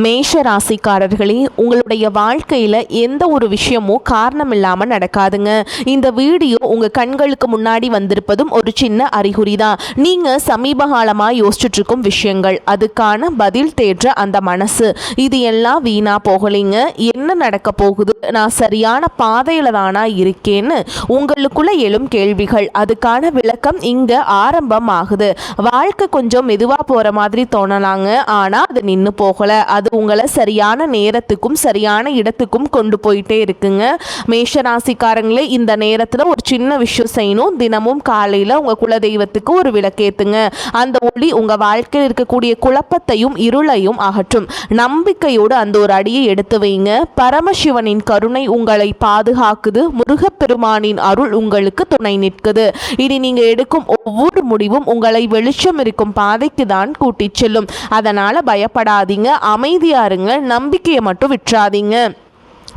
மேஷ ராசிக்காரர்களே, உங்களுடைய வாழ்க்கையில் எந்த ஒரு விஷயமும் காரணம் இல்லாமல் நடக்காதுங்க. இந்த வீடியோ உங்கள் கண்களுக்கு முன்னாடி வந்திருப்பதும் ஒரு சின்ன அறிகுறி தான். நீங்கள் சமீப காலமாக யோசிச்சுட்டு இருக்கும் விஷயங்கள், அதுக்கான பதில் தேடுற அந்த மனசு, இது எல்லாம் வீணா போகலைங்க. என்ன நடக்க போகுது, நான் சரியான பாதையில் தானா இருக்கேன்னு உங்களுக்குள்ள எழும் கேள்விகள், அதுக்கான விளக்கம் இங்கே ஆரம்பம் ஆகுது. வாழ்க்கை கொஞ்சம் மெதுவாக போகிற மாதிரி தோணலாங்க, ஆனால் அது நின்று போகலை. அது உங்களை சரியான நேரத்துக்கும் சரியான இடத்துக்கும் கொண்டு போயிட்டே இருக்குங்க. மேஷராசிக்காரங்களே, இந்த நேரத்தில் ஒரு சின்ன விஷயம் செய்யணும். தினமும் காலையில் உங்கள் குலதெய்வத்துக்கு ஒரு விளக்கேற்றுங்க. அந்த ஒளி உங்கள் வாழ்க்கையில் இருக்கக்கூடிய குழப்பத்தையும் இருளையும் அகற்றும். நம்பிக்கையோடு அந்த ஒரு அடியை எடுத்து வைங்க. பரமசிவனின் கருணை உங்களை பாதுகாக்குது. முருகப்பெருமானின் அருள் உங்களுக்கு துணை நிற்குது. இனி நீங்கள் எடுக்கும் ஒவ்வொரு முடிவும் உங்களை வெளிச்சம் இருக்கும் பாதைக்கு தான் கூட்டிச் செல்லும். அதனால பயப்படாதீங்க, அமைதியா இருங்க, நம்பிக்கையை மட்டும் விட்டுறாதீங்க.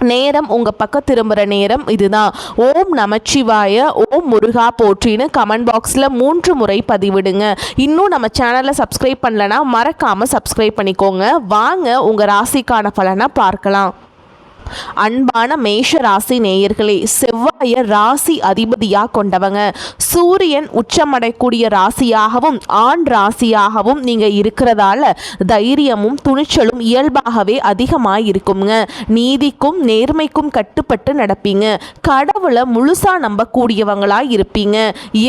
நேரம் உங்கள் பக்கம் திரும்புகிற நேரம் இதுதான். ஓம் நமச்சிவாய, ஓம் முருகா போற்றின்னு கமெண்ட் பாக்ஸில் 3 முறை பதிவிடுங்க. இன்னும் நம்ம சேனலை சப்ஸ்கிரைப் பண்ணலன்னா மறக்காமல் சப்ஸ்கிரைப் பண்ணிக்கோங்க. வாங்க உங்கள் ராசிக்கான பலனை பார்க்கலாம். அன்பான மேஷ ராசி நேயர்களே, செவ்வாய ராசி அதிபதியா கொண்டவங்க. சூரியன் உச்சமடைக்கூடிய ராசியாகவும் ஆண் ராசியாகவும் நீங்க இருக்கிறதால தைரியமும் துணிச்சலும் இயல்பாகவே அதிகமாக இருக்குங்க. நீதிக்கும் நேர்மைக்கும் கட்டுப்பட்டு நடப்பீங்க. கடவுளை முழுசா நம்பக்கூடியவங்களா இருப்பீங்க.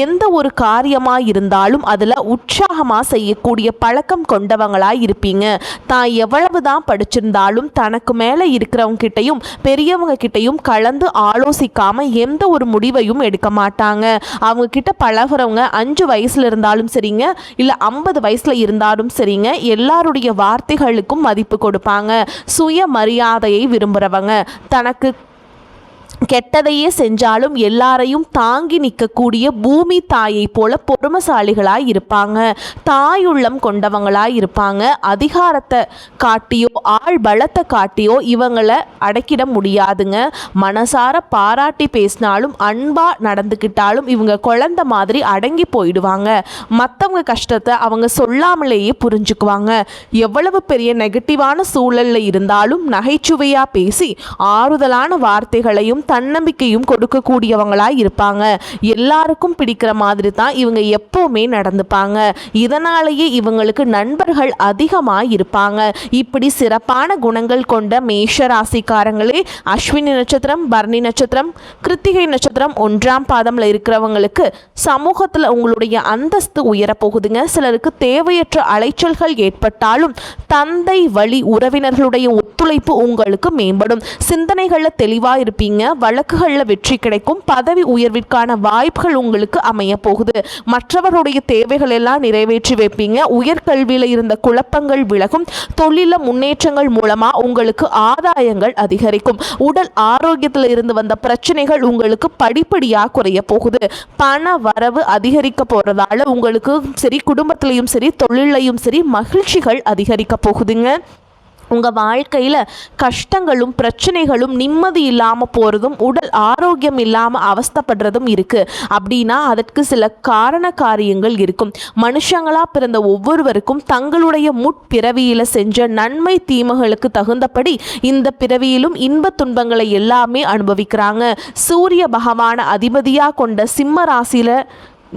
எந்த ஒரு காரியமா இருந்தாலும் அதுல உற்சாகமா செய்யக்கூடிய பழக்கம் கொண்டவங்களா இருப்பீங்க. தான் எவ்வளவுதான் படிச்சிருந்தாலும் தனக்கு மேல இருக்கிறவங்க கிட்டையும் பெரியவங்க கிட்டையும் கலந்து ஆலோசிக்காம எந்த ஒரு முடிவையும் எடுக்க மாட்டாங்க. அவங்க கிட்ட பழகுறவங்க 5 வயசுல இருந்தாலும் சரிங்க, இல்ல 50 வயசுல இருந்தாலும் சரிங்க, எல்லாருடைய வார்த்தைகளுக்கும் மதிப்பு கொடுப்பாங்க. சுய மரியாதையை விரும்புறவங்க. தனக்கு கெட்டதையே செஞ்சாலும் எல்லாரையும் தாங்கி நிற்கக்கூடிய பூமி தாயை போல பொறுமைசாலிகளாய் இருப்பாங்க. தாயுள்ளம் கொண்டவங்களாய் இருப்பாங்க. அதிகாரத்தை காட்டியோ ஆள் பலத்தை காட்டியோ இவங்களை அடக்கிட முடியாதுங்க. மனசார பாராட்டி பேசினாலும் அன்பா நடந்துக்கிட்டாலும் இவங்க குழந்தை மாதிரி அடங்கி போயிடுவாங்க. மற்றவங்க கஷ்டத்தை அவங்க சொல்லாமலேயே புரிஞ்சுக்குவாங்க. எவ்வளவு பெரிய நெகட்டிவான சூழல்ல இருந்தாலும் நகைச்சுவையா பேசி ஆறுதலான வார்த்தைகளையும் தன்னம்பிக்கையும் கொடுக்கக்கூடியவங்களா இருப்பாங்க. எல்லாருக்கும் பிடிக்கிற மாதிரி தான் இவங்க எப்பவுமே நடந்துப்பாங்க. இதனாலேயே இவங்களுக்கு நண்பர்கள் அதிகமாக இருப்பாங்க. இப்படி சிறப்பான குணங்கள் கொண்ட மேஷ ராசிக்காரங்களே, அஸ்வினி நட்சத்திரம், பரணி நட்சத்திரம், கிருத்திகை நட்சத்திரம் 1ஆம் பாதம்ல இருக்கிறவங்களுக்கு சமூகத்தில் உங்களுடைய அந்தஸ்து உயரப்போகுதுங்க. சிலருக்கு தேவையற்ற அலைச்சல்கள் ஏற்பட்டாலும் தந்தை வழி உறவினர்களுடைய ஒத்துழைப்பு உங்களுக்கு மேம்படும். சிந்தனைகளில் தெளிவாக இருப்பீங்க. வழக்குகளில் வெற்றி கிடைக்கும். பதவி உயர்விற்கான வாய்ப்புகள் உங்களுக்கு அமைய போகுது. மற்றவருடைய தேவைகள் எல்லாம் நிறைவேற்றி வைப்பீங்க. உயர்கல்வியில் இருந்த குழப்பங்கள் விலகும். தொழில முன்னேற்றங்கள் மூலமா உங்களுக்கு ஆதாயங்கள் அதிகரிக்கும். உடல் ஆரோக்கியத்தில் இருந்து வந்த பிரச்சனைகள் உங்களுக்கு படிப்படியாக குறைய போகுது. பண வரவு அதிகரிக்க போறதால உங்களுக்கு சரி, குடும்பத்திலையும் சரி, தொழிலையும் சரி மகிழ்ச்சிகள் அதிகரிக்க போகுதுங்க. உங்கள் வாழ்க்கையில் கஷ்டங்களும் பிரச்சனைகளும் நிம்மதி இல்லாமல் போகிறதும் உடல் ஆரோக்கியம் இல்லாமல் அவஸ்தப்படுறதும் இருக்குது. அப்படின்னா அதற்கு சில காரண காரியங்கள் இருக்கும். மனுஷங்களாக பிறந்த ஒவ்வொருவருக்கும் தங்களுடைய முற்பிறவியில் செஞ்ச நன்மை தீமைகளுக்கு தகுந்தபடி இந்த பிறவியிலும் இன்ப துன்பங்களை எல்லாமே அனுபவிக்கிறாங்க. சூரிய பகவான அதிபதியாக கொண்ட சிம்ம ராசியில்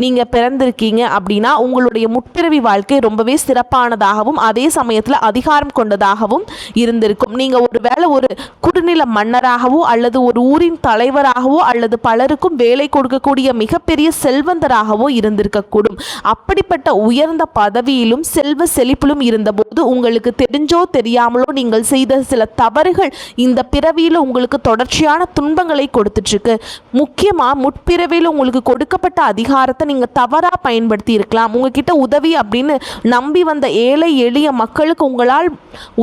நீங்கள் பிறந்திருக்கீங்க அப்படின்னா உங்களுடைய முற்பிறவி வாழ்க்கை ரொம்பவே சிறப்பானதாகவும் அதே சமயத்தில் அதிகாரம் கொண்டதாகவும் இருந்திருக்கும். நீங்கள் ஒரு வேளை ஒரு குறுநில மன்னராகவோ அல்லது ஒரு ஊரின் தலைவராகவோ அல்லது பலருக்கும் வேலை கொடுக்கக்கூடிய மிகப்பெரிய செல்வந்தராகவோ இருந்திருக்கக்கூடும். அப்படிப்பட்ட உயர்ந்த பதவியிலும் செல்வ செழிப்பிலும் இருந்தபோது உங்களுக்கு தெரிஞ்சோ தெரியாமலோ நீங்கள் செய்த சில தவறுகள் இந்த பிறவியில் உங்களுக்கு தொடர்ச்சியான துன்பங்களை கொடுத்துட்ருக்கு. முக்கியமாக முற்பிறவியில் உங்களுக்கு கொடுக்கப்பட்ட அதிகாரத்தை நீங்க தவறா பயன்படுத்தி இருக்கலாம். உங்ககிட்ட உதவி அப்படின்னு நம்பி வந்த ஏழை எளிய மக்களுக்கு உங்களால்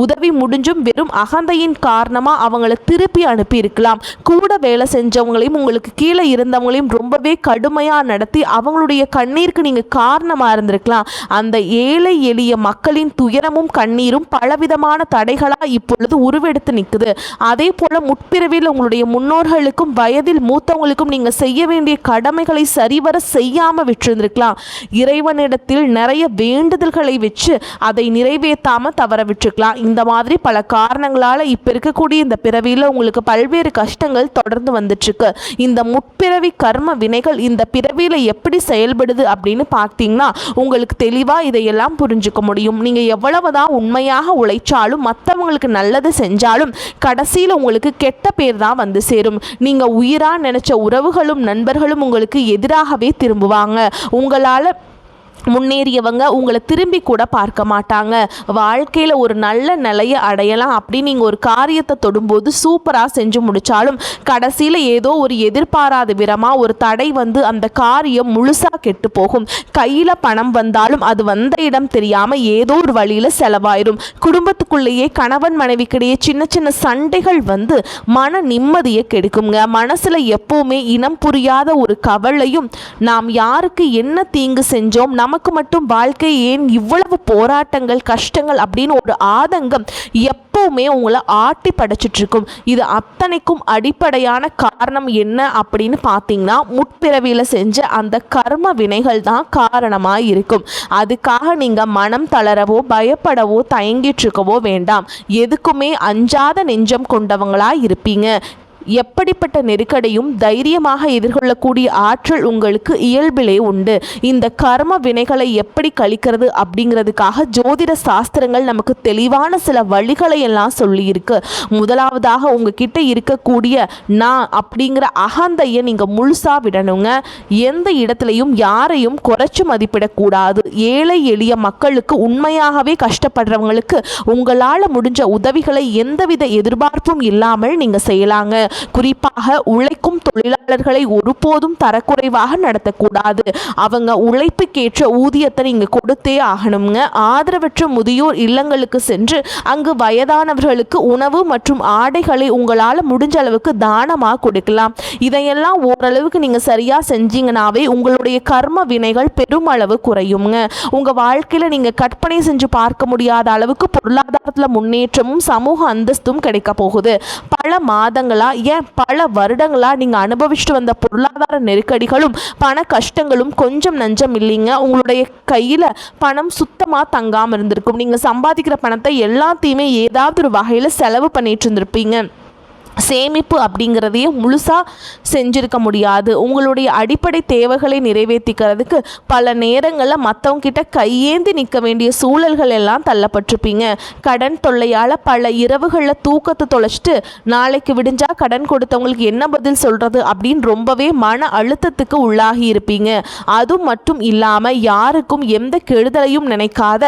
உதவி முடிஞ்சும் வெறும் அகந்தையின் காரணமா அவங்களை திருப்பி அனுப்பி இருக்கலாம். கூட வேலை செஞ்சவங்களையும் உங்களுக்கு கீழே இருந்தவங்களையும் ரொம்பவே கடுமையா நடத்தி அவங்களுடைய கண்ணீருக்கு நீங்க காரணமா இருந்திருக்கலாம். அந்த ஏழை எளிய மக்களின் துயரமும் கண்ணீரும் பலவிதமான தடைகளா இப்பொழுது உருவெடுத்து நிற்குது. அதே போல முற்பிறவியில் உங்களுடைய முன்னோர்களுக்கும் வயதில் மூத்தவங்களுக்கும் நீங்க செய்ய வேண்டிய கடமைகளை சரிவர செய்யாம செய்யாமல் விட்டுருந்துருக்கலாம். இறைவனிடத்தில் நிறைய வேண்டுதல்களை வச்சு அதை நிறைவேற்றாமல் தவற விட்டுருக்கலாம். இந்த மாதிரி பல காரணங்களால் இப்போ இருக்கக்கூடிய இந்த பிறவியில் உங்களுக்கு பல்வேறு கஷ்டங்கள் தொடர்ந்து வந்துட்டுருக்கு. இந்த முற்பிறவி கர்ம வினைகள் இந்த பிறவியில் எப்படி செயல்படுது அப்படின்னு பார்த்தீங்கன்னா உங்களுக்கு தெளிவாக இதையெல்லாம் புரிஞ்சுக்க முடியும். நீங்கள் எவ்வளவுதான் உண்மையாக உழைச்சாலும் மற்றவங்களுக்கு நல்லது செஞ்சாலும் கடைசியில் உங்களுக்கு கெட்ட பேர் தான் வந்து சேரும். நீங்கள் உயிராக நினைச்ச உறவுகளும் நண்பர்களும் உங்களுக்கு எதிராகவே திரும்புவாங்க. உங்களால் முன்னேறியவங்க உங்களை திரும்பி கூட பார்க்க மாட்டாங்க. வாழ்க்கையில் ஒரு நல்ல நிலையை அடையலாம் அப்படின்னு நீங்கள் ஒரு காரியத்தை தொடும்போது சூப்பராக செஞ்சு முடித்தாலும் கடைசியில் ஏதோ ஒரு எதிர்பாராத விதமாக ஒரு தடை வந்து அந்த காரியம் முழுசாக கெட்டு போகும். கையில் பணம் வந்தாலும் அது வந்த இடம் தெரியாமல் ஏதோ ஒரு வழியில் செலவாயிடும். குடும்பத்துக்குள்ளேயே கணவன் மனைவிக்கிடையே சின்ன சின்ன சண்டைகள் வந்து மன நிம்மதியை கெடுக்குங்க. மனசில் எப்போவுமே இனம் புரியாத ஒரு கவலையும், நாம் யாருக்கு என்ன தீங்கு செஞ்சோம், நமக்கு மட்டும் வாழ்க்கை ஏன் இவ்வளவு போராட்டங்கள் கஷ்டங்கள் அப்படின்னு ஒரு ஆதங்கம் எப்பவுமே உங்களை ஆட்டி படைச்சிட்டு இருக்கும். இது அத்தனைக்கும் அடிப்படையான காரணம் என்ன அப்படின்னு பார்த்தீங்கன்னா முற்பிறவியில் செஞ்ச அந்த கர்ம வினைகள் தான் காரணமாக இருக்கும். அதுக்காக நீங்கள் மனம் தளரவோ பயப்படவோ தயங்கிட்டு இருக்கவோ வேண்டாம். எதுக்குமே அஞ்சாத நெஞ்சம் கொண்டவங்களா இருப்பீங்க. எப்படிப்பட்ட நெருக்கடியும் தைரியமாக எதிர்கொள்ளக்கூடிய ஆற்றல் உங்களுக்கு இயல்பிலே உண்டு. இந்த கர்ம வினைகளை எப்படி கழிக்கிறது அப்படிங்கிறதுக்காக ஜோதிட சாஸ்திரங்கள் நமக்கு தெளிவான சில வழிகளை எல்லாம் சொல்லியிருக்கு. முதலாவதாக உங்ககிட்ட இருக்கக்கூடிய நான் அப்படிங்கிற அகந்தையை நீங்கள் முழுசாக விடணுங்க. எந்த இடத்துலையும் யாரையும் குறைச்சு மதிப்பிடக்கூடாது. ஏழை எளிய மக்களுக்கு, உண்மையாகவே கஷ்டப்படுறவங்களுக்கு உங்களால் முடிஞ்ச உதவிகளை எந்தவித எதிர்பார்ப்பும் இல்லாமல் நீங்கள் செய்யலாங்க. குறிப்பாக உழைக்கும் தொழிலாளர்களை ஒருபோதும் தரக்குறைவாக நடத்தக்கூடாது. அவங்க உழைப்புக்கேற்ற ஊதியத்தை நீங்க கொடுத்தே ஆகணுங்க. ஆதரவற்ற முதியோர் இல்லங்களுக்கு சென்று அங்கு வயதானவர்களுக்கு உணவு மற்றும் ஆடைகளை உங்களால் முடிஞ்ச அளவுக்கு தானமாக கொடுக்கலாம். இதையெல்லாம் ஓரளவுக்கு நீங்க சரியா செஞ்சீங்கன்னாவே உங்களுடைய கர்ம வினைகள் பெருமளவு குறையுங்க. உங்க வாழ்க்கையில நீங்க கற்பனை செஞ்சு பார்க்க முடியாத அளவுக்கு பொருளாதாரத்தில் முன்னேற்றமும் சமூக அந்தஸ்தும் கிடைக்க போகுது. பல மாதங்களா பல வருடங்களா நீங்க அனுபவிச்சுட்டு வந்த பொருளாதார நெருக்கடிகளும் பண கஷ்டங்களும் கொஞ்சம் நஞ்சம் இல்லைங்க. உங்களுடைய கையில பணம் சுத்தமா தங்காம இருந்திருக்கும். நீங்க சம்பாதிக்கிற பணத்தை எல்லாத்தையுமே ஏதாவது ஒரு வகையில செலவு பண்ணிட்டு இருந்திருப்பீங்க. சேமிப்பு அப்படிங்கிறதையே முழுசாக செஞ்சிருக்க முடியாது. உங்களுடைய அடிப்படை தேவைகளை நிறைவேற்றிக்கிறதுக்கு பல நேரங்களில் மற்றவங்க கிட்ட கையேந்தி நிற்க வேண்டிய சூழல்கள் எல்லாம் தள்ளப்பட்டிருப்பீங்க. கடன் தொல்லையால் பல இரவுகளில் தூக்கத்தை தொலைச்சிட்டு நாளைக்கு விடிஞ்சா கடன் கொடுத்தவங்களுக்கு என்ன பதில் சொல்கிறது அப்படின்னு ரொம்பவே மன அழுத்தத்துக்கு உள்ளாகி இருப்பீங்க. அது மட்டும் இல்லாமல் யாருக்கும் எந்த கெடுதலையும் நினைக்காத,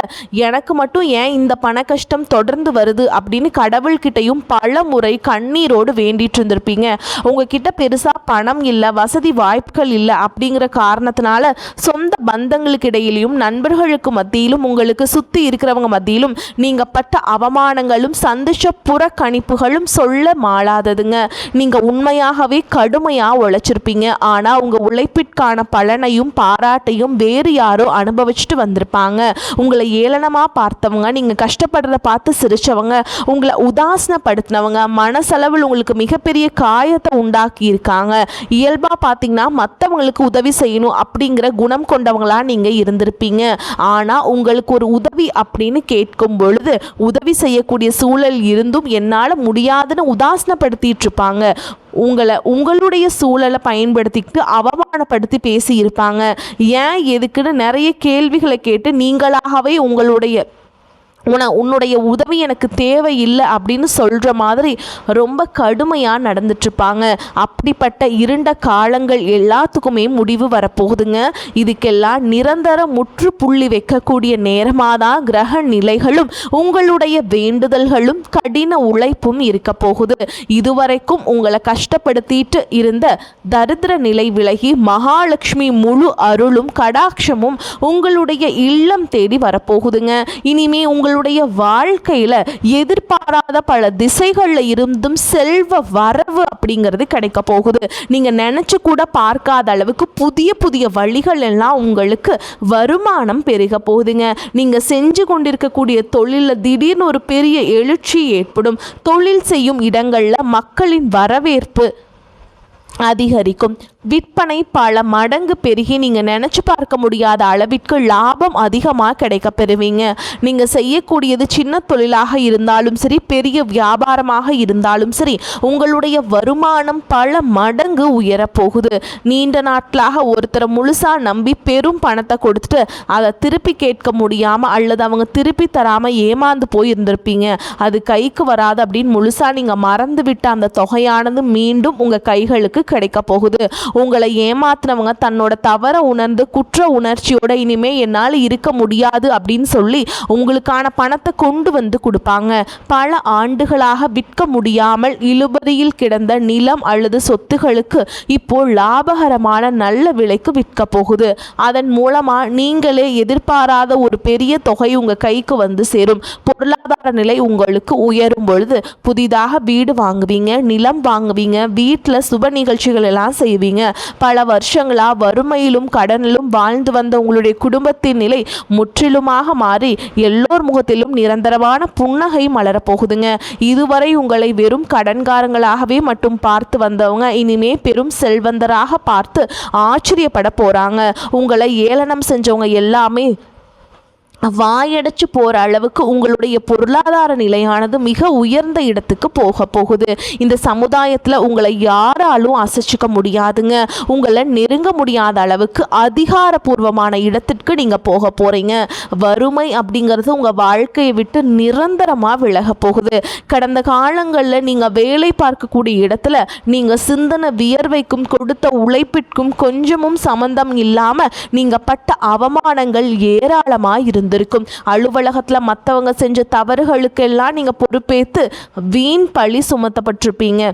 எனக்கு மட்டும் ஏன் இந்த பண கஷ்டம் தொடர்ந்து வருது அப்படின்னு கடவுள்கிட்டையும் பல முறை கண்ணீரோடு வேண்டிட்டு இருந்திருப்பீங்க. உங்ககிட்ட பெருசா பணம் இல்லை, வசதி வாய்ப்புகள் இல்லை அப்படிங்கிற காரணத்தினால சொந்த பந்தங்களுக்கு இடையிலும் நண்பர்களுக்கு மத்தியிலும் உங்களுக்கு சுத்தி இருக்கிறவங்க மத்தியிலும் நீங்க பட்ட அவமானங்களும் சந்தோஷ புறக்கணிப்புகளும் சொல்ல மாளாததுங்க. நீங்க உண்மையாகவே கடுமையா உழைச்சிருப்பீங்க. ஆனா உங்க உழைப்பிற்கான பலனையும் பாராட்டையும் வேறு யாரோ அனுபவிச்சுட்டு வந்திருப்பாங்க. உங்களை ஏளனமா பார்த்தவங்க, நீங்க கஷ்டப்படுறத பார்த்து சிரிச்சவங்க, உங்களை உதாசனப்படுத்தினவங்க மனசளவில் உங்களுக்கு மிகப்பெரிய காயத்தை உண்டாக்கி இருக்காங்க. இயல்பா பார்த்தீங்கன்னா மற்றவங்களுக்கு உதவி செய்யணும் அப்படிங்கிற குணம் கொண்டவங்களா நீங்க இருந்திருப்பீங்க. ஆனா உங்களுக்கு ஒரு உதவி அப்படின்னு கேட்கும் பொழுது உதவி செய்யக்கூடிய சூழல் இருந்தும் என்னால் முடியாதுன்னு உதாசனப்படுத்திட்டு இருப்பாங்க. உங்களுடைய சூழலை பயன்படுத்திக்கிட்டு அவமானப்படுத்தி பேசி இருப்பாங்க. ஏன் எதுக்குன்னு நிறைய கேள்விகளை கேட்டு நீங்களாகவே உன்னுடைய உதவி எனக்கு தேவையில்லை அப்படின்னு சொல்கிற மாதிரி ரொம்ப கடுமையாக நடந்துட்டுருப்பாங்க. அப்படிப்பட்ட இருண்ட காலங்கள் எல்லாத்துக்குமே முடிவு வரப்போகுதுங்க. இதுக்கெல்லாம் நிரந்தர முற்றுப்புள்ளி வைக்கக்கூடிய நேரமாக தான் கிரக நிலைகளும் உங்களுடைய வேண்டுதல்களும் கடின உழைப்பும் இருக்க போகுது. இதுவரைக்கும் உங்களை கஷ்டப்படுத்திட்டு இருந்த தரித்திர நிலை விலகி மகாலட்சுமி முழு அருளும் கடாட்சமும் உங்களுடைய இல்லம் தேடி வரப்போகுதுங்க. இனிமே உங்களுடைய வாழ்க்கையில எதிர்பாராத பல திசைகளில் இருந்தும் செல்வ வரவு அப்படிங்கிறது கிடைக்க போகுது. நீங்க நினைச்சு கூட பார்க்காத அளவுக்கு புதிய புதிய வழிகள் எல்லாம் உங்களுக்கு வருமானம் பெருக போகுதுங்க. நீங்க செஞ்சு கொண்டிருக்கக்கூடிய தொழிலில் திடீர்னு ஒரு பெரிய எழுச்சி ஏற்படும். தொழில் செய்யும் இடங்கள்ல மக்களின் வரவேற்பு அதிகரிக்கும். விற்பனை பல மடங்கு பெருகி நீங்கள் நினச்சி பார்க்க முடியாத அளவிற்கு லாபம் அதிகமாக கிடைக்க பெறுவீங்க. நீங்கள் செய்யக்கூடியது சின்ன தொழிலாக இருந்தாலும் சரி, பெரிய வியாபாரமாக இருந்தாலும் சரி, உங்களுடைய வருமானம் பல மடங்கு உயரப்போகுது. நீண்ட நாட்களாக ஒருத்தரை முழுசாக நம்பி பெரும் பணத்தை கொடுத்துட்டு அதை திருப்பி கேட்க முடியாமல் அல்லது அவங்க திருப்பி தராமல் ஏமாந்து போய் இருந்திருப்பீங்க. அது கைக்கு வராது அப்படின்னு முழுசாக நீங்கள் மறந்து விட்ட அந்த தொகையானது மீண்டும் உங்கள் கைகளுக்கு கிடைக்க போகுது. உங்களை ஏமாத்தினவங்க தன்னோட தவற உணர்ந்து குற்ற உணர்ச்சியோட இனிமே என்னால் இருக்க முடியாது அப்படின்னு சொல்லி உங்களுக்கான பணத்தை கொண்டு வந்து கொடுப்பாங்க. பல ஆண்டுகளாக விற்க முடியாமல் இழுபறியில் கிடந்த நிலம் அல்லது சொத்துகளுக்கு இப்போ லாபகரமான நல்ல விலைக்கு விற்க போகுது. அதன் மூலமா நீங்களே எதிர்பாராத ஒரு பெரிய தொகை உங்க கைக்கு வந்து சேரும். பொருளாதார நிலை உங்களுக்கு உயரும் பொழுது புதிதாக வீடு வாங்குவீங்க, நிலம் வாங்குவீங்க, வீட்டில் சுப நிகழ்ச்சிகள் எல்லாம் செய்வீங்க. பல வருஷங்களா வறுமையிலும் கடனிலும் வாழ்ந்து வந்த உங்களுடைய குடும்பத்தின் நிலை முற்றிலுமாக மாறி எல்லோர் முகத்திலும் நிரந்தரமான புன்னகை மலரப்போகுதுங்க. இதுவரை உங்களை வெறும் கடன்காரங்களாகவே மட்டும் பார்த்து வந்தவங்க இனிமே பெரும் செல்வந்தராக பார்த்து ஆச்சரியப்பட போறாங்க. உங்களை ஏளனம் செஞ்சவங்க எல்லாமே வாயடைச்சு போகிற அளவுக்கு உங்களுடைய பொருளாதார நிலையானது மிக உயர்ந்த இடத்துக்கு போக போகுது. இந்த சமுதாயத்தில் உங்களை யாராலும் அசைச்சிக்க முடியாதுங்க. உங்களை நெருங்க முடியாத அளவுக்கு அதிகாரப்பூர்வமான இடத்திற்கு நீங்கள் போக போகிறீங்க. வறுமை அப்படிங்கிறது உங்கள் வாழ்க்கையை விட்டு நிரந்தரமாக விலக போகுது. கடந்த காலங்களில் நீங்கள் வேலை பார்க்கக்கூடிய இடத்துல நீங்கள் சிந்தனை வியர்வைக்கும் கொடுத்த உழைப்பிற்கும் கொஞ்சமும் சம்பந்தம் இல்லாமல் நீங்கள் பட்ட அவமானங்கள் ஏராளமாக இருந்திருக்கும். அலுவலகத்தில் மற்றவங்க செஞ்ச தவறுகளுக்கெல்லாம் நீங்க பொறுப்பேற்று வீண் பழி சுமத்தப்பட்டிருப்பீங்க.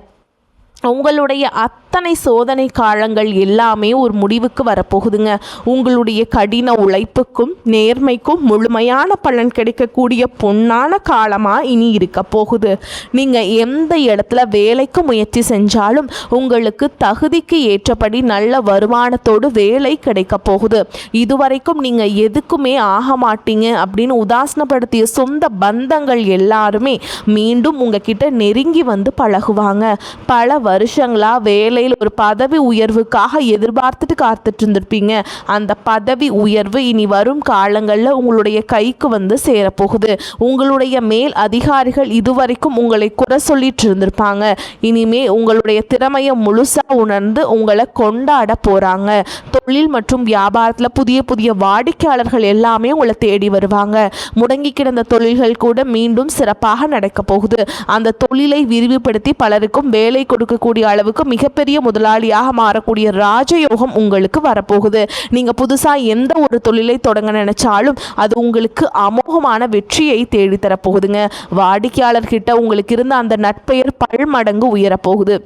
உங்களுடைய அத்தனை சோதனை காலங்கள் எல்லாமே ஒரு முடிவுக்கு வரப்போகுதுங்க. உங்களுடைய கடின உழைப்புக்கும் நேர்மைக்கும் முழுமையான பலன் கிடைக்கக்கூடிய பொன்னான காலமாக இனி இருக்க போகுது. நீங்கள் எந்த இடத்துல வேலைக்கு முயற்சி செஞ்சாலும் உங்களுக்கு தகுதிக்கு ஏற்றபடி நல்ல வருமானத்தோடு வேலை கிடைக்க போகுது. இதுவரைக்கும் நீங்கள் எதுக்குமே ஆக மாட்டீங்க அப்படின்னு உதாசனப்படுத்திய சொந்த பந்தங்கள் எல்லாருமே மீண்டும் உங்ககிட்ட நெருங்கி வந்து பழகுவாங்க. பல வருஷங்களா வேலையில் ஒரு பதவி உயர்வுக்காக எதிர்பார்த்துட்டு காத்துட்டு இருந்திருப்பீங்க. அந்த பதவி உயர்வு இனி வரும் காலங்களில் உங்களுடைய கைக்கு வந்து சேரப்போகுது. உங்களுடைய மேல் அதிகாரிகள் இதுவரைக்கும் உங்களை குறை சொல்லிட்டு இருந்திருப்பாங்க. இனிமே உங்களுடைய திறமையை முழுசா உணர்ந்து உங்களை கொண்டாட போறாங்க. தொழில் மற்றும் வியாபாரத்தில் புதிய புதிய வாடிக்கையாளர்கள் எல்லாமே உங்களை தேடி வருவாங்க. முடங்கி கிடந்த தொழில்கள் கூட மீண்டும் சிறப்பாக நடக்க போகுது. அந்த தொழிலை விரிவுபடுத்தி பலருக்கும் வேலை கொடுக்கக்கூடிய அளவுக்கு மிகப்பெரிய முதலாளியாக மாறக்கூடிய ராஜயோகம் உங்களுக்கு வரப்போகுது. நீங்க புதுசா எந்த ஒரு தொழிலை தொடங்க நினைச்சாலும் அது உங்களுக்கு அமோகமான வெற்றியை தேடித்தரப்போகுதுங்க. வாடிக்கையாளர்கிட்ட உங்களுக்கு இருந்த அந்த நட்பெயர் பல்மடங்கு உயரப்போகுது.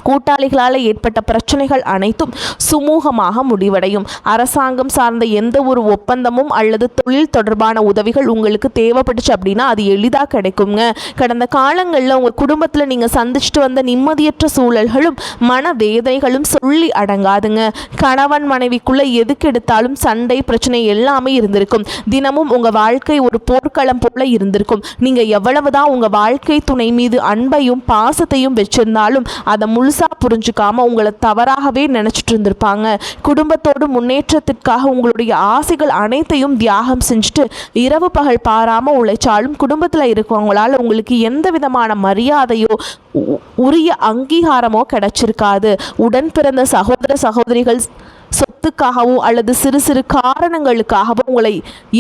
கூட்டாளிகளால் ஏற்பட்ட பிரச்சனைகள் அனைத்தும் சுமூகமாக முடிவடையும். அரசாங்கம் சார்ந்த எந்த ஒரு ஒப்பந்தமும் அல்லது தொழில் தொடர்பான உதவிகள் உங்களுக்கு தேவைப்பட்டுச்சு அப்படின்னா அது எளிதாக கிடைக்குங்க. கடந்த காலங்களில் உங்கள் குடும்பத்தில் நீங்கள் சந்திச்சுட்டு வந்த நிம்மதியற்ற சூழல்களும் மனவேதனைகளும் சொல்லி அடங்காதுங்க. கணவன் மனைவிக்குள்ளே எதுக்கு எடுத்தாலும் சண்டை பிரச்சனை எல்லாமே இருந்திருக்கும். தினமும் உங்கள் வாழ்க்கை ஒரு போர்க்களம் போல இருந்திருக்கும். நீங்கள் எவ்வளவுதான் உங்கள் வாழ்க்கை துணை மீது அன்பையும் பாசத்தையும் வச்சிருந்தாலும் அதை முழுசா புரிஞ்சுக்காம உங்களை தவறாகவே நினைச்சிட்டு இருந்திருப்பாங்க. குடும்பத்தோடு முன்னேற்றத்திற்காக உங்களுடைய ஆசைகள் அனைத்தையும் தியாகம் செஞ்சுட்டு இரவு பகல் பாராம உழைச்சாலும் குடும்பத்தில் இருக்கவங்களால உங்களுக்கு எந்த விதமான மரியாதையோ உரிய அங்கீகாரமோ கிடைச்சிருக்காது. உடன் பிறந்த சகோதர சகோதரிகள் சொத்துக்காகவோ அல்லது சிறு சிறு காரணங்களுக்காகவோ உங்களை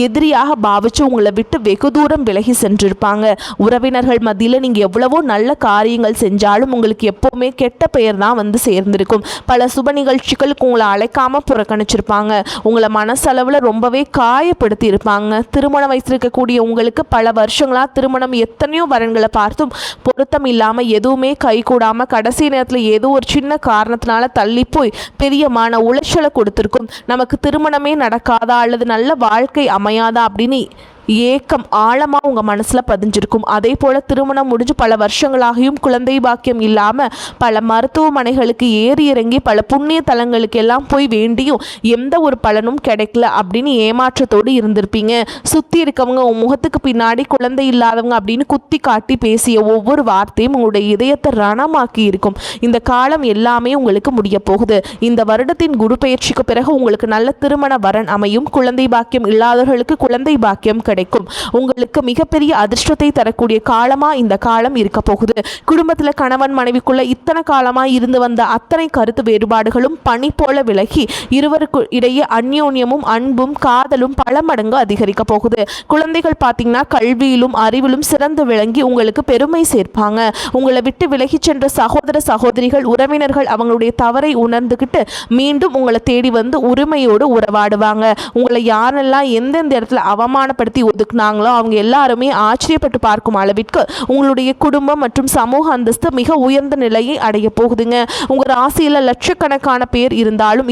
எதிரியாக பாவிச்சு உங்களை விட்டு வெகு தூரம் விலகி சென்றிருப்பாங்க. உறவினர்கள் மத்தியில் நீங்கள் எவ்வளவோ நல்ல காரியங்கள் செஞ்சாலும் உங்களுக்கு எப்போவுமே கெட்ட பெயர் தான் வந்து சேர்ந்திருக்கும். பல சுப நிகழ்ச்சிகளுக்கு உங்களை அழைக்காமல் புறக்கணிச்சிருப்பாங்க. உங்களை மனசளவில் ரொம்பவே காயப்படுத்தி இருப்பாங்க. திருமணம் வைத்திருக்கக்கூடிய உங்களுக்கு பல வருஷங்களாக திருமணம் எத்தனையோ வரன்களை பார்த்தும் பொருத்தம் இல்லாமல் எதுவுமே கைகூடாமல் கடைசி நேரத்தில் ஏதோ ஒரு சின்ன காரணத்தினால தள்ளி போய் பெரிய மன உளைச்சல் கொடுத்திருக்கும். நமக்கு திருமணமே நடக்காதா அல்லது நல்ல வாழ்க்கை அமையாதா அப்படின்னு ஏக்கம் ஆழமாக உங்கள் மனசில் பதிஞ்சிருக்கும். அதே போல் திருமணம் முடிஞ்சு பல வருஷங்களாகியும் குழந்தை பாக்கியம் இல்லாமல் பல மருத்துவமனைகளுக்கு ஏறி இறங்கி பல புண்ணிய தலங்களுக்கு எல்லாம் போய் வேண்டியும் எந்த ஒரு பலனும் கிடைக்கல அப்படின்னு ஏமாற்றத்தோடு இருந்திருப்பீங்க. சுற்றி இருக்கவங்க உன் முகத்துக்கு பின்னாடி குழந்தை இல்லாதவங்க அப்படின்னு குத்தி காட்டி பேசிய ஒவ்வொரு வார்த்தையும் உங்களுடைய இதயத்தை ரணமாக்கி இருக்கும். இந்த காலம் எல்லாமே உங்களுக்கு முடிய போகுது. இந்த வருடத்தின் குரு பெயர்ச்சிக்கு பிறகு உங்களுக்கு நல்ல திருமண வரன் அமையும். குழந்தை பாக்கியம் இல்லாதவர்களுக்கு குழந்தை பாக்கியம் கிடைக்கும். உங்களுக்கு மிகப்பெரிய அதிர்ஷ்டத்தை தரக்கூடிய காலமா இந்த காலம் இருக்க போகுது. குடும்பத்தில் கணவன் மனைவிக்குள்ள இத்தனை காலமா இருந்து வந்த அத்தனை கருத்து வேறுபாடுகளும் பனி போல விலகி இருவருக்கு இடையே அந்யோன்யமும் அன்பும் காதலும் பல மடங்கு அதிகரிக்க போகுது. குழந்தைகள் பார்த்தீங்கன்னா கல்வியிலும் அறிவிலும் சிறந்து விளங்கி உங்களுக்கு பெருமை சேர்ப்பாங்க. உங்களை விட்டு விலகி சென்ற சகோதர சகோதரிகள் உறவினர்கள் அவங்களுடைய தவறை உணர்ந்துகிட்டு மீண்டும் உங்களை தேடி வந்து உரிமையோடு உறவாடுவாங்க. உங்களை யாரெல்லாம் எந்தெந்த இடத்துல அவமானப்படுத்தி ஒதுக்குனாங்களோ அவங்க எல்லாருமே ஆச்சரியப்பட்டு பார்க்கும் அளவிற்கு உங்களுடைய குடும்பம் மற்றும் சமூக அந்தஸ்து மிக உயர்ந்த நிலையை அடைய போகுதுங்க. உங்கள் ராசியில் லட்சக்கணக்கான பேர் இருந்தாலும்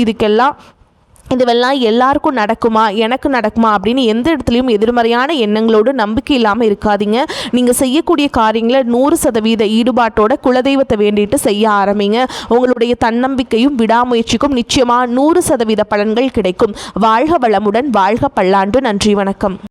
இதுவெல்லாம் எல்லாருக்கும் நடக்குமா, எனக்கு நடக்குமா அப்படின்னு எந்த இடத்துலையும் எதிர்மறையான எண்ணங்களோடு நம்பிக்கை இல்லாமல் இருக்காதீங்க. நீங்கள் செய்யக்கூடிய காரியங்களை 100% ஈடுபாட்டோட குலதெய்வத்தை வேண்டிட்டு செய்ய ஆரம்பிங்க. உங்களுடைய தன்னம்பிக்கையும் விடாமுயற்சிக்கும் நிச்சயமாக 100% பலன்கள் கிடைக்கும். வாழ்க வளமுடன், வாழ்க பல்லாண்டு. நன்றி, வணக்கம்.